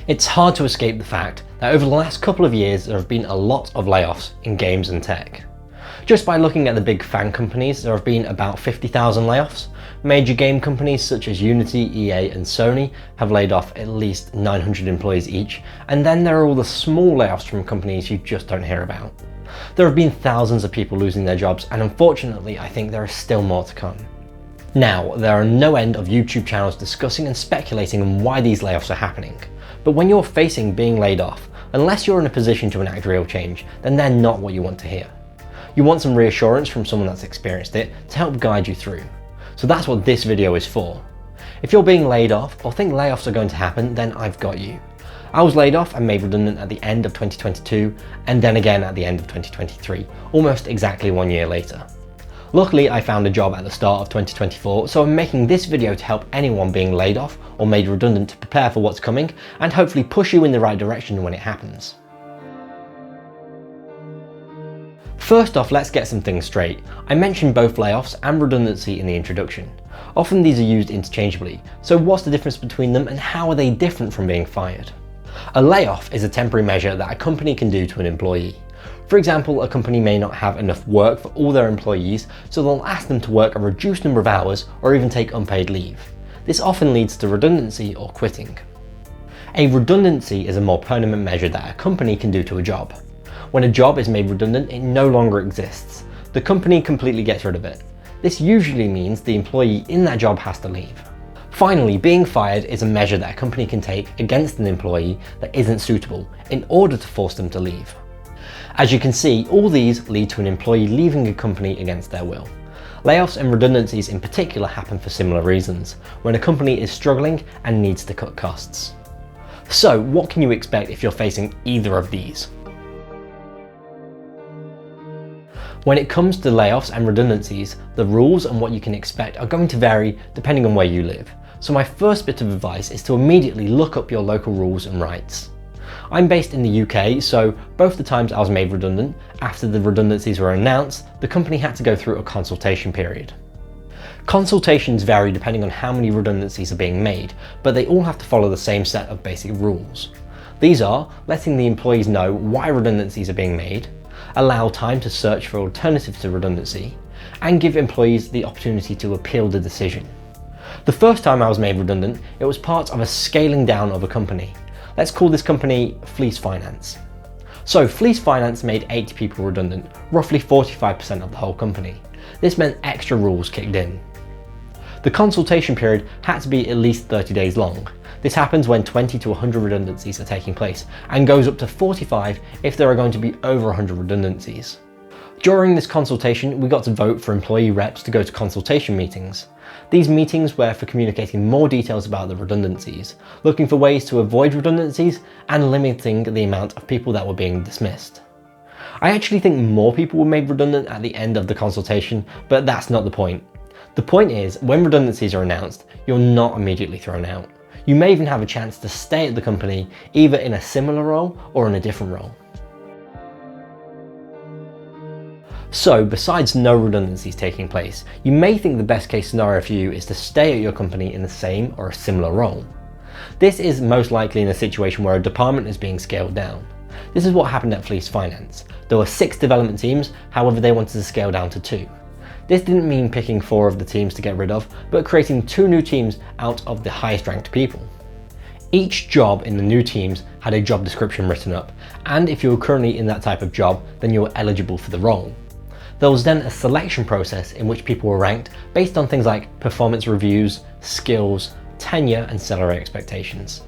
It's hard to escape the fact that over the last couple of years there have been a lot of layoffs in games and tech. Just by looking at the big FAANG companies, there have been about 50,000 layoffs. Major game companies such as Unity, EA and Sony have laid off at least 900 employees each, and then there are all the small layoffs from companies you just don't hear about. There have been thousands of people losing their jobs, and unfortunately I think there is still more to come. Now, there are no end of YouTube channels discussing and speculating on why these layoffs are happening, but when you're facing being laid off, unless you're in a position to enact real change, then they're not what you want to hear. You want some reassurance from someone that's experienced it to help guide you through. So that's what this video is for. If you're being laid off or think layoffs are going to happen, then I've got you. I was laid off and made redundant at the end of 2022 and then again at the end of 2023, almost exactly 1 year later. Luckily, I found a job at the start of 2024, so I'm making this video to help anyone being laid off or made redundant to prepare for what's coming and hopefully push you in the right direction when it happens. First off, let's get some things straight. I mentioned both layoffs and redundancy in the introduction. Often these are used interchangeably, so what's the difference between them and how are they different from being fired? A layoff is a temporary measure that a company can do to an employee. For example, a company may not have enough work for all their employees, so they'll ask them to work a reduced number of hours or even take unpaid leave. This often leads to redundancy or quitting. A redundancy is a more permanent measure that a company can do to a job. When a job is made redundant, it no longer exists. The company completely gets rid of it. This usually means the employee in that job has to leave. Finally, being fired is a measure that a company can take against an employee that isn't suitable in order to force them to leave. As you can see, all these lead to an employee leaving a company against their will. Layoffs and redundancies in particular happen for similar reasons, when a company is struggling and needs to cut costs. So, what can you expect if you're facing either of these? When it comes to layoffs and redundancies, the rules and what you can expect are going to vary depending on where you live. So my first bit of advice is to immediately look up your local rules and rights. I'm based in the UK, so both the times I was made redundant, after the redundancies were announced, the company had to go through a consultation period. Consultations vary depending on how many redundancies are being made, but they all have to follow the same set of basic rules. These are letting the employees know why redundancies are being made, allow time to search for alternatives to redundancy, and give employees the opportunity to appeal the decision. The first time I was made redundant, it was part of a scaling down of a company. Let's call this company Fleece Finance. So Fleece Finance made 80 people redundant, roughly 45% of the whole company. This meant extra rules kicked in. The consultation period had to be at least 30 days long. This happens when 20 to 100 redundancies are taking place and goes up to 45 if there are going to be over 100 redundancies. During this consultation, we got to vote for employee reps to go to consultation meetings. These meetings were for communicating more details about the redundancies, looking for ways to avoid redundancies and limiting the amount of people that were being dismissed. I actually think more people were made redundant at the end of the consultation, but that's not the point. The point is, when redundancies are announced, you're not immediately thrown out. You may even have a chance to stay at the company, either in a similar role or in a different role. So, besides no redundancies taking place, you may think the best case scenario for you is to stay at your company in the same or a similar role. This is most likely in a situation where a department is being scaled down. This is what happened at Fleece Finance. There were 6 development teams, however they wanted to scale down to 2. This didn't mean picking 4 of the teams to get rid of, but creating 2 new teams out of the highest ranked people. Each job in the new teams had a job description written up, and if you were currently in that type of job, then you were eligible for the role. There was then a selection process in which people were ranked based on things like performance reviews, skills, tenure, and salary expectations.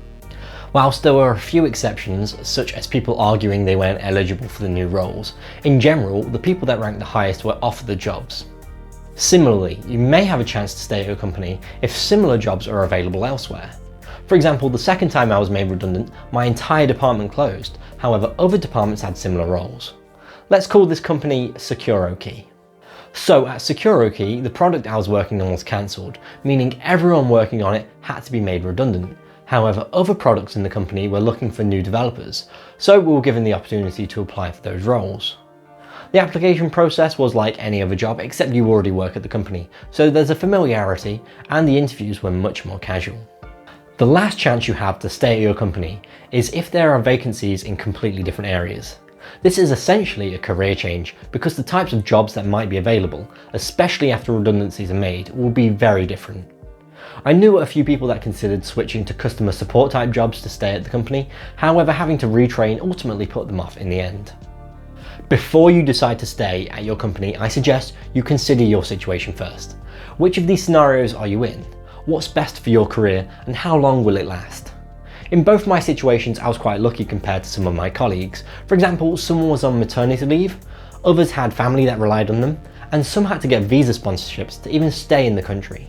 Whilst there were a few exceptions, such as people arguing they weren't eligible for the new roles, in general, the people that ranked the highest were offered the jobs. Similarly, you may have a chance to stay at your company if similar jobs are available elsewhere. For example, the second time I was made redundant, my entire department closed. However, other departments had similar roles. Let's call this company SecuroKey. So at SecuroKey, the product I was working on was cancelled, meaning everyone working on it had to be made redundant. However, other products in the company were looking for new developers, so we were given the opportunity to apply for those roles. The application process was like any other job, except you already work at the company, so there's a familiarity, and the interviews were much more casual. The last chance you have to stay at your company is if there are vacancies in completely different areas. This is essentially a career change because the types of jobs that might be available, especially after redundancies are made, will be very different. I knew a few people that considered switching to customer support type jobs to stay at the company, however having to retrain ultimately put them off in the end. Before you decide to stay at your company, I suggest you consider your situation first. Which of these scenarios are you in? What's best for your career and how long will it last? In both my situations, I was quite lucky compared to some of my colleagues. For example, someone was on maternity leave, others had family that relied on them, and some had to get visa sponsorships to even stay in the country.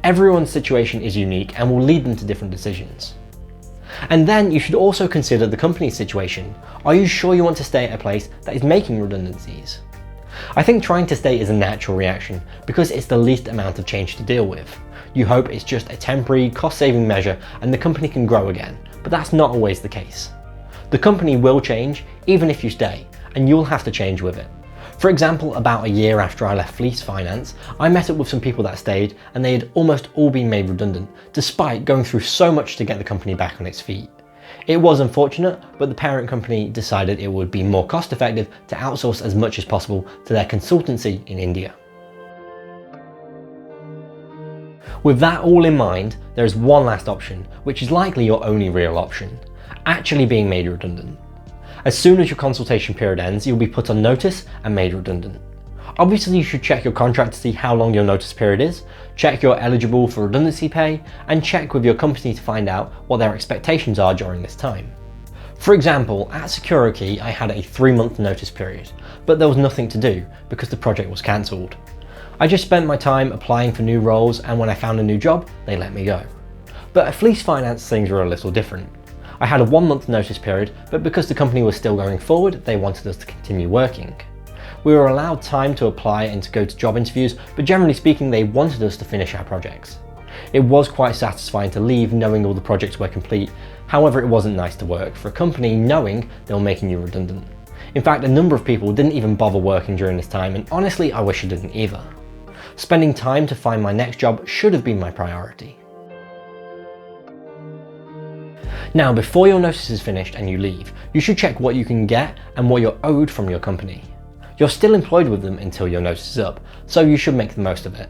Everyone's situation is unique and will lead them to different decisions. And then you should also consider the company's situation. Are you sure you want to stay at a place that is making redundancies? I think trying to stay is a natural reaction because it's the least amount of change to deal with. You hope it's just a temporary cost-saving measure and the company can grow again, but that's not always the case. The company will change even if you stay, and you'll have to change with it. For example, about a year after I left Fleece Finance, I met up with some people that stayed and they had almost all been made redundant, despite going through so much to get the company back on its feet. It was unfortunate, but the parent company decided it would be more cost effective to outsource as much as possible to their consultancy in India. With that all in mind, there is one last option, which is likely your only real option: actually being made redundant. As soon as your consultation period ends, you'll be put on notice and made redundant. Obviously, you should check your contract to see how long your notice period is, check you're eligible for redundancy pay, and check with your company to find out what their expectations are during this time. For example, at SecureKey, I had a 3-month notice period, but there was nothing to do because the project was cancelled. I just spent my time applying for new roles, and when I found a new job, they let me go. But at Fleece Finance, things were a little different. I had a 1-month notice period, but because the company was still going forward, they wanted us to continue working. We were allowed time to apply and to go to job interviews, but generally speaking, they wanted us to finish our projects. It was quite satisfying to leave knowing all the projects were complete. However, it wasn't nice to work for a company knowing they were making you redundant. In fact, a number of people didn't even bother working during this time, and honestly, I wish I didn't either. Spending time to find my next job should have been my priority. Now, before your notice is finished and you leave, you should check what you can get and what you're owed from your company. You're still employed with them until your notice is up, so you should make the most of it.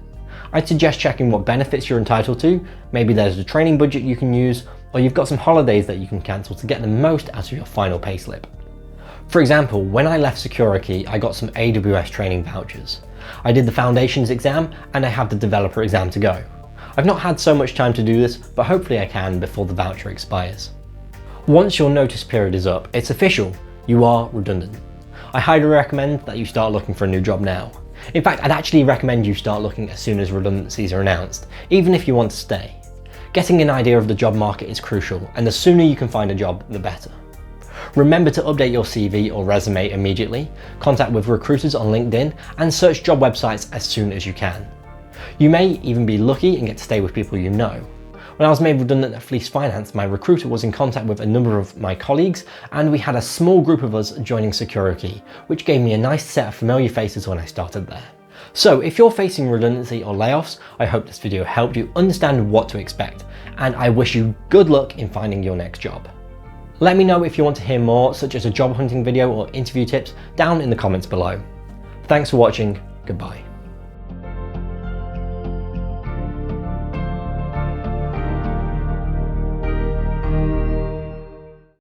I'd suggest checking what benefits you're entitled to. Maybe there's a training budget you can use, or you've got some holidays that you can cancel to get the most out of your final payslip. For example, when I left SecureKey, I got some AWS training vouchers. I did the Foundations exam and I have the Developer exam to go. I've not had so much time to do this, but hopefully I can before the voucher expires. Once your notice period is up, it's official, you are redundant. I highly recommend that you start looking for a new job now. In fact, I'd actually recommend you start looking as soon as redundancies are announced, even if you want to stay. Getting an idea of the job market is crucial, and the sooner you can find a job, the better. Remember to update your CV or resume immediately, contact with recruiters on LinkedIn, and search job websites as soon as you can. You may even be lucky and get to stay with people you know. When I was made redundant at Fleece Finance, my recruiter was in contact with a number of my colleagues, and we had a small group of us joining SecureKey, which gave me a nice set of familiar faces when I started there. So if you're facing redundancy or layoffs, I hope this video helped you understand what to expect, and I wish you good luck in finding your next job. Let me know if you want to hear more, such as a job hunting video or interview tips, down in the comments below. Thanks for watching, goodbye.